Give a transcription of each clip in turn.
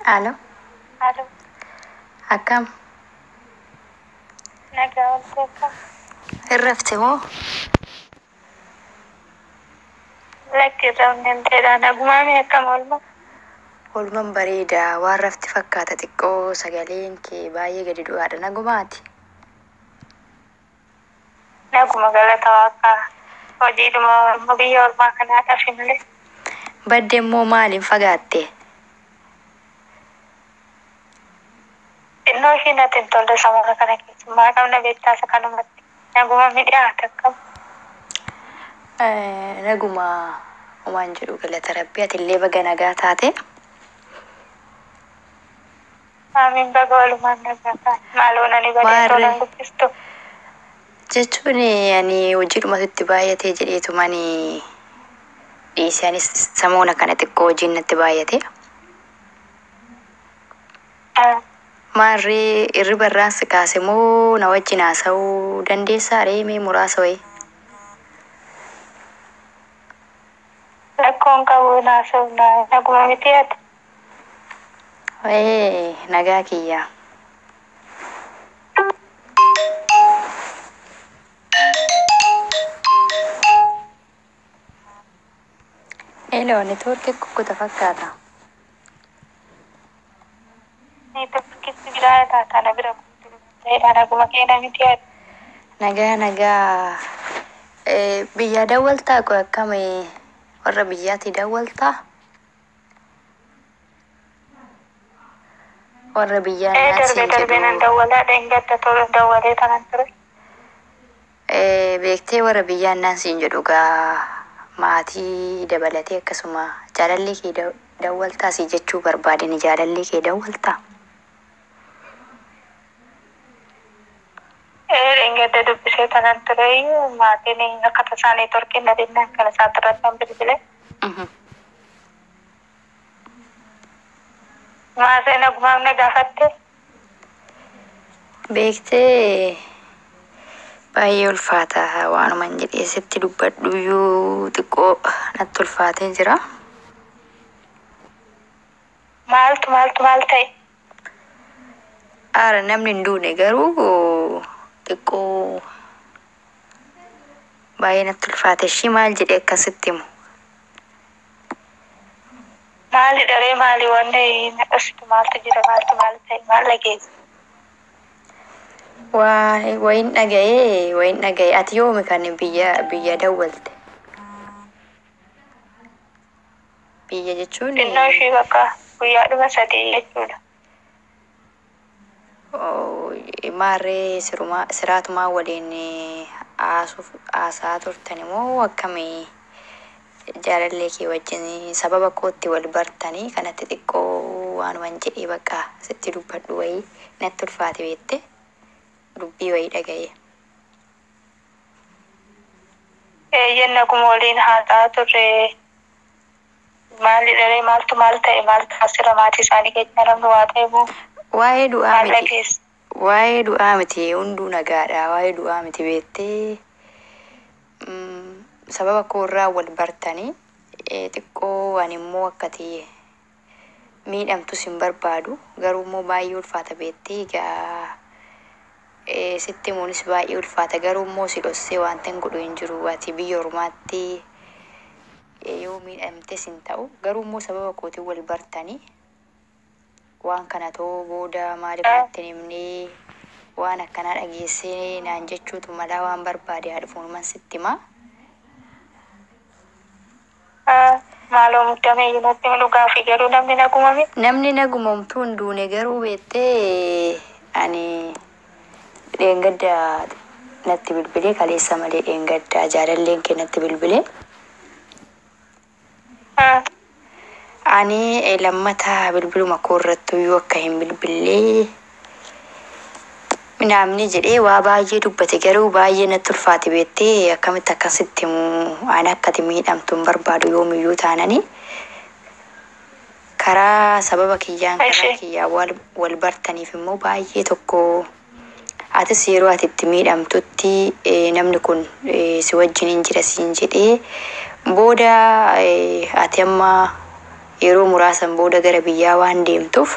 Alo, Alo, akkam nagaa oltee akkam? irrafte moo? Lakki irraa hundeenteedha. Nagumaami akkam oolma? Oolman bareeda waan rafti fakkaata xiqqoo sagaleen kee baay'ee gadi du'aadha nagumaati. Naguma galata waaqaa. Hojiidhuma biyya ormaa kanaa dhafinle. Badde immoo maaliin fagaatte? Xinnoo ishiin ati hin tolle samana kana keessummaa qabna beektaasa kanumatti. Naguma midhaata akkam? Naguma homaan jedhu galata rabbii atillee baga nagaa taate. Aamiin baga walumaan nagaa taate. Maaloo nani badee tolan dubbistu. Jechuun ani hojiidhumatti baay'atee jedheetumani dhiisaanis samoona kana xiqqoo hojiin natti baay'ate. Maarree irri barraan si kaase moo na wajjin haasa'uu dandeessaa reemee muraasa wayii? Rakkoon qabu naasa'u naguma miti ati. Nagaa kiyya. Hello, network kukkuta fakkaata. Ni tokkitti biraa taataa na bira ta'edha naguma keena miti ati. Nagaa. Biyya dawwaltaa koo akkamii warra biyyaatti dawwaltaa? Warra biyyaa naasiin Darbee nan dawwalaa dheengadda tola dawwalee tanan ture. beektee warra biyyaa naasiin jedhu gaa maatii dabalatee akkasuma jaalallee kee dawwaltaa si jechuu barbaadani jaalallee kee dawwaltaa? Dheengadda dubbisee tanan ture maatiin akka tasaanii torkee na dinnaan kana isaatti irratti bilbilee. Maasee nagumaaf na gaafatte. Beektee baay'ee ulfaata waanuman jedhee sitti dubbadhuyyuu xiqqoo natti ulfaatee jira. Maal ta'e? Aara namni hin duune garuu xiqqoo baay'ee natti ulfaate. Ishii maal jedhee akkasitti himu? Maali dharee maali wanne naqasitu maaltu jira maaltu ta'e maal dhageesse? Wayin dhaga'ee ati yoomi kan biyya dawwalte? Biyya jechuun Xinnoo ishii bakka guyyaadhuma sadii jechuudha. maarree siraatumaa waliin haasaa turtan moo akkamii jaalallee kee wajjin sababa kootti wal bartanii kanatti xiqqoo waanuman jedhee bakka sitti dubbadhu wayii natti ulfaate beette dubbii wayii dhaga'ee. Yenna kuma waliin haasaa turre maali dharee maaltu maal ta'e maal taasira maatii isaanii keessa namni waa ta'e moo Waa'ee du'aa maal miti. dhageesse? Waa'ee du'aa miti hunduu nagaadha. Waa'ee du'aa miti beettee sababa koorraa wal bartanii xiqqoo ani immoo akkati miidhamtus hin barbaadu garuu immoo baay'ee ulfaata beettee egaa sitti himuunis baay'ee ulfaata garuu immoo si dhossee wanta hin godhu hin jiru ati biyya ormaatti yoo miidhamtes hin ta'u garuu immoo sababa kootiin wal bartanii waan kana ta'uu booda maaliif natti hin himnee waan akkanaa dhageessee naan jechuutu malaa waan barbaade haa dhufuunuman sitti himaa. Maaloo muddamee natti dhugaa fi garuu namni nagumame. Namni nagumamtuu hin duune garuu beettee ani dheengadda natti bilbilee kaleessa malee dheengadda jaalalleen kee natti bilbilee. Ani lammata bilbiluma koorrattuyyuu akka hin bilbillee namni jedhee waa baay'ee dubbate garuu baay'ee natti ulfaate beettee akkamitti akkasitti himu ani akkati miidhamtu hin barbaadu yoomiyyuu taanani karaa sababa kiyyaan karaa kiyyaa wal bartaniif immoo baay'ee tokko atis yeroo ati itti miidhamtutti namni kun si wajjin hin jira siin jedhee booda ati amma yeroo muraasan booda gara biyyaa waan deemtuuf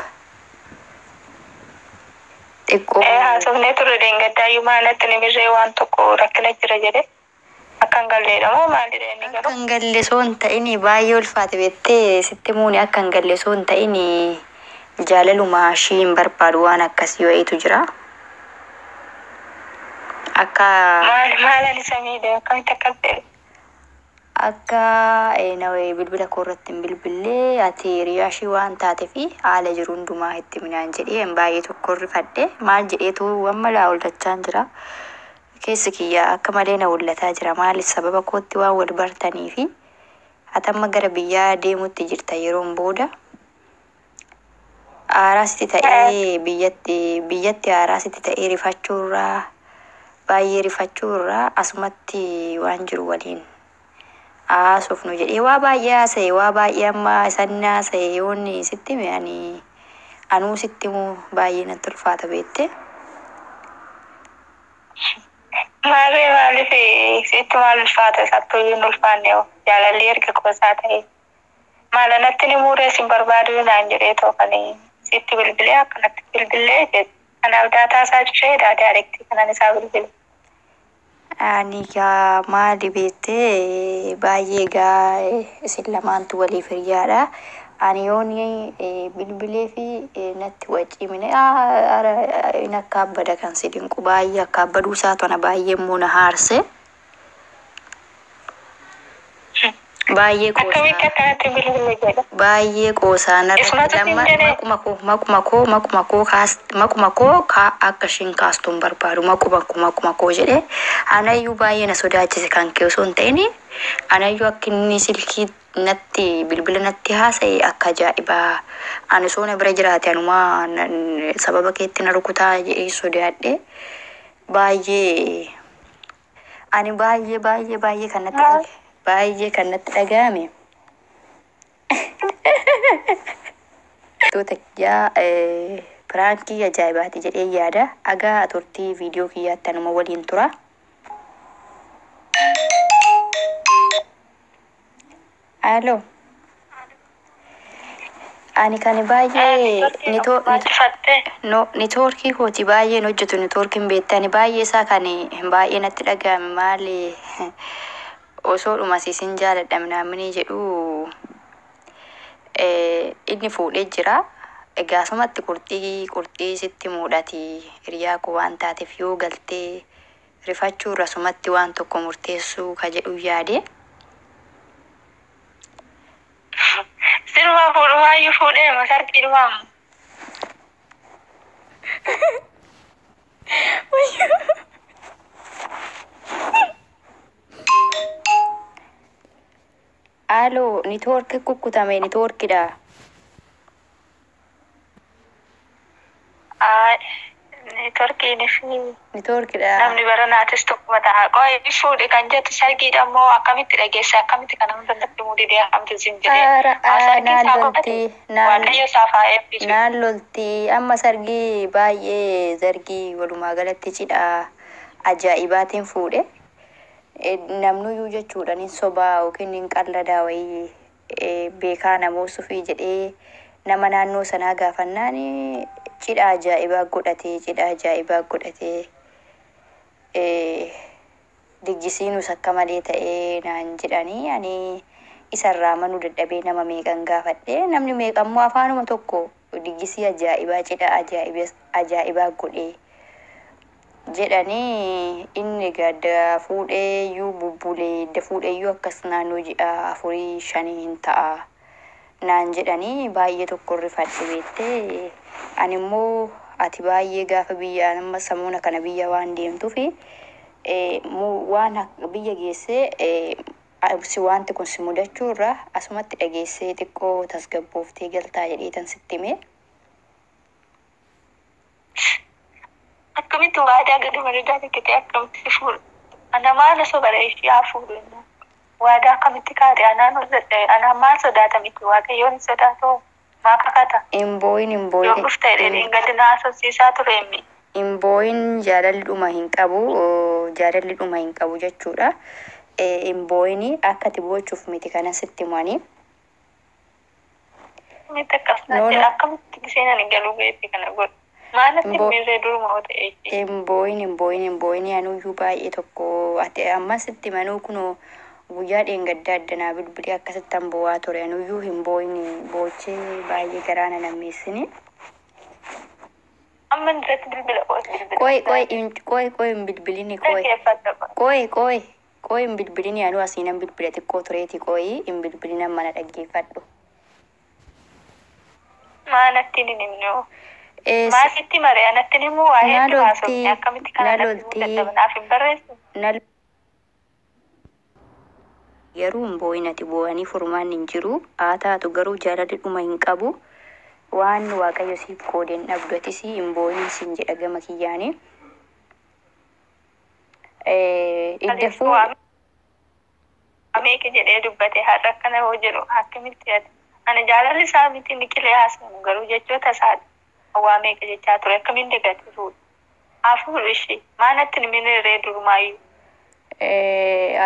xiqqoo haasofnee turre deengaddaayyuu maalatti nimirree waan tokko rakkina jira jedhe akkan galleedha moo maalidha inni garuu akkan galle soo hin ta'in baay'ee ulfaate beettee sitti muuni akkan galle soo hin ta'in jaalaluma ishii hin barbaadu waan akkasii wayiitu jira. Akka maalan isa miidhe akkamitti akkas ta'e akka nawee bilbila koo irratti hin bilbillee ati hiriyaa ishii waan taatee fi haala jiru hundumaa itti minaan jedhee baay'ee tokko rifadhe maal jedheetu amma laa oldachaan jira. Keessi kiyya akka malee na wallataa jira maaliif sababa kootti waan wal bartanii fi atamma gara biyyaa deemutti jirta yeroon booda aaraasitti ta'ee biyyatti aaraasitti ta'ee rifachuurraa baay'ee rifachuurraa asumatti waan jiru waliin haasofnu jedhee waa baay'ee haasa'e waa baay'ee amma isan haasa'e yoonni sitti ani anuu sitti baay'ee natti ulfaata beette. Maarree maaliif sitti maal ulfaata sattuu hin ulfaanne jaalalli erga qosaa ta'e maala natti ni muuree sin barbaadu naan jedhee toofanii sitti bilbilee akkanatti bilbilee jedhe kanaaf daataa isaa cishee daadaarektii kanan isaa bilbile. Ani gaa maali beettee baay'ee gaa isin lamaantu waliif hiriyaadha. Ani yooni bilbilee fi natti waciimine in akka abbada kan si dinqu baay'ee akka abbaduu isaa tona baay'ee immoo na haarse. Baay'ee akkamitti akkanatti bilbile jedha baay'ee qoosaan maquma koo akka ishiin kaastuun barbaadu maquma koo jedhe anayyuu baay'ee na sodaachise kan kee osoo hin ta'in anayyuu akka inni silkii natti bilbila natti haasa'e akka ajaa'ibaa ani soona bira jiraate anumaa sababa keetti na rukutaa jedhee sodaadhe baay'ee ani baay'ee kan natti dhaga'ame. Toota kiyyaa piraankii ajaa'ibaati jedhee yaada. Agaa turtii viidiyoo kiyyaatti anuma waliin tura. Aloo. Ani kan baay'ee nitoorkii kooti baay'een hojjetu nitoorkiin beektani baay'ee isaa kan baay'ee natti dhaga'ame maali osoo dhuma siisin jaaladha minaamini jedhu inni fuudhee jira. Egaa asumatti qurxii sitti muudhati hiriyaa koo waan taateef yoo galtee rifachuu irra asumatti waan tokko murteessuu ka jedhu yaade. Sirumaa fuudhumaayyuu fuudhee masarqii dhumaamu. Aloo, nitoorkii kukkutame nitoorkiidha. Nitoorkiin fi Nitoorkiidha. namni baranaatis tokkuma ta'a. Qo'ee fuudhe kan jettu sargiidha immoo akkamitti dhageesse akkamitti kana hunda natti mudidee akkamti sin jedhee. Waaqayyo isaaf haa eebbisu. Naan lolti amma sargii baay'ee zargii walumaa galatti cidha ajaa'ibaatiin fuudhe. Namnuyyuu jechuudhaan hin sobaa yookiin hin qalladaa wayii beekaa namoosufii jedhee nama naannoo sanaa gaafannaan cidha ajaa'ibaa godhatee diggisiinus akka malee ta'ee naan jedhanii ani isarraa manuu dadhabee nama meeqan gaafadhe namni meeqammoo afaanuma tokko diggisii ajaa'ibaa cidha ajaa'ibaa godhee jedhanii inni gadda fuudheeyyuu bubbulee fuudheeyyuu akkas naannoo ji'a 4-5 hin ta'a naan jedhanii baay'ee tokko rifadhe beettee ani immoo ati baay'ee gaafa biyya amma samuuna kana biyya waan deemtuufi waan biyya geessee si wanti kun si mudachuu irraa asumatti dhageessee xiqqoo tasgabbooftee galtaa jedheetan sitti hime. Akkamitti waadaa gadi bareedaa takkitee akkamitti fuudhu. Ana maal osoo bareechii haa fuudhu. Waadaa akkamitti kaate anaan hojjedhe anaan maal sodaata miti waaqayyoon hin sodaatoo maa kakata. Imbooyin Yoo dhufte jedheen gadi na haasofsiisaa ture himmi. Imbooyin jaalalli dhuma hin qabu jechuudha. Imbooyin akka ati bochuuf miti kana sitti himanii. Akkamitti akkasuma No, jedha no. akkamitti seenan galuu beetti kana godhu. Maalatti Mbo miirree duruma oo ta'e. hin booyin anuyyuu baay'ee tokko ati ammasitti manuu kunoo guyyaa dheengaddaa addanaa bilbilii akkasitti hamboo'aa ture anuyyuu hin booyin boochee baay'ee garaana nammeessini. Amma irratti bilbila qoos bilbila. Qoy hin bilbilini qoy hin bilbilini anuu asiinan bilbila xiqqoo tureeti qoy hin bilbilina mana dhaggeeffadhu. Maanatti ni nimnoo. Maasitti maree anatti nimuu waa hedduu haasofne akkamitti kana natti dadhabanaaf hin barreessu. Yeroo hin boo'inati boo'anii furmaan hin jiru haa taatu garuu jaalalli dhuma hin qabu waan waaqayyo siif qoodeen dhabdatis hin boo'in sin jedha gama kiyyaanii. Iddafuu ameeke jedhee dubbate har'a akkana hoo jedhu akkamitti ati ani jaalalli isaa miti ni qilee haasamu garuu jechoota isaa waa meeqa jechaa ture akkamiin dagate fuudha. Hafuudhu ishee maanatti ni minirree durumaayyuu.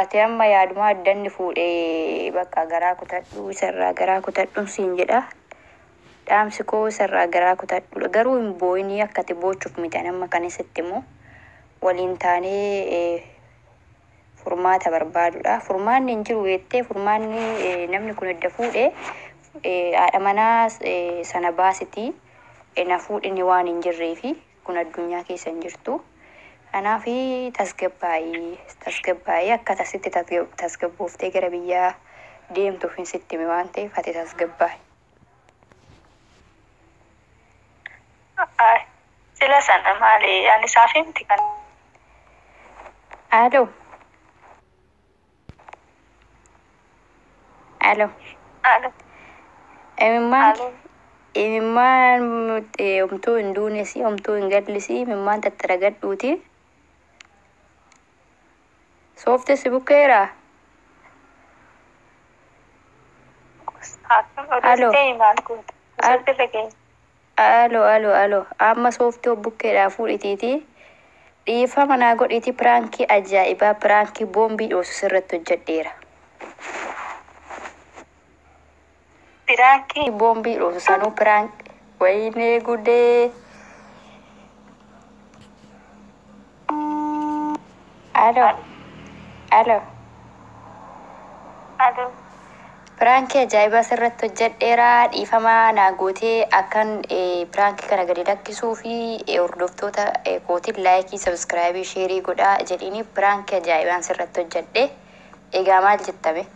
Ati amma yaaduma addanni fuudhee bakka garaa kutadhu isarraa garaa kutadhuun siin jedha. Dhaamsi koo isarraa garaa kutadhu garuu hin boo'inii akkati boochuuf miti amma kan isitti immoo waliin taanee furmaata barbaadudha. Furmaanni hin jiru jettee furmaanni namni kun edda fuudhee haadha manaa sana baasitii na fuudhini waan hin jirreefi kun addunyaa keessa hin jirtu. Kanaaf tasgabbaa'ii akka tasitti tasgabbooftee gara biyyaa deemtuuf hin sitti hime waan ta'eef ati tasgabbaa'i. Sila sana maali ani isaaf himti kan. Alo. Imimmaan omtuu hin duunesi omtuu hin gallisi imimmaan tattaragadhuuti. Soofte si bukkeera. Alo. Amma soofte bukkeedhaa fuudhitiiti. Dhiifama naa godhiiti piraankii ajaa'ibaa piraankii boombii dhoosu sirratti hojjedheera. Piraankii boombii dhoosu sanuu piraank waynee gudee. Alo. Piraankii ajaa'ibaa sirratti hojjedheera dhiifama naa gootee akkan piraankii kana gadi lakkisuu fi hordoftoota kootiin laayikii sabskraayibii sheerii godhaa jedhini piraankii ajaa'ibaan sirratti hojjedhe. Egaa maal jettame?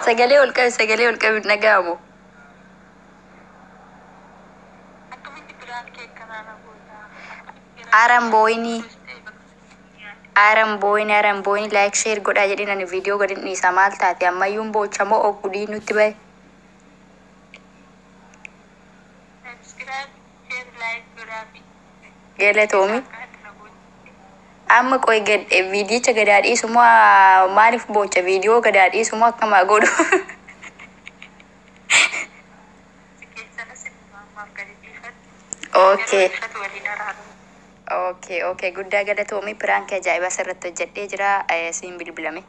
Sagalee ol qabi nagaamu. Aran booyini laayik sheer godhaa jedhin ani viidiyoo godhin dhiisa maal taate ammayyuun boochamoo oggudii nutti bahe. Galatoomi. Amma qoy viidiyicha gadaa dhiisumoo maaliif boocha viidiyoo gadaa dhiisumoo akkamaa godhu. Okay. Guddaa galatoomii piraankii ajaa'ibaa sirratti hojjedhee jira siin bilbilame.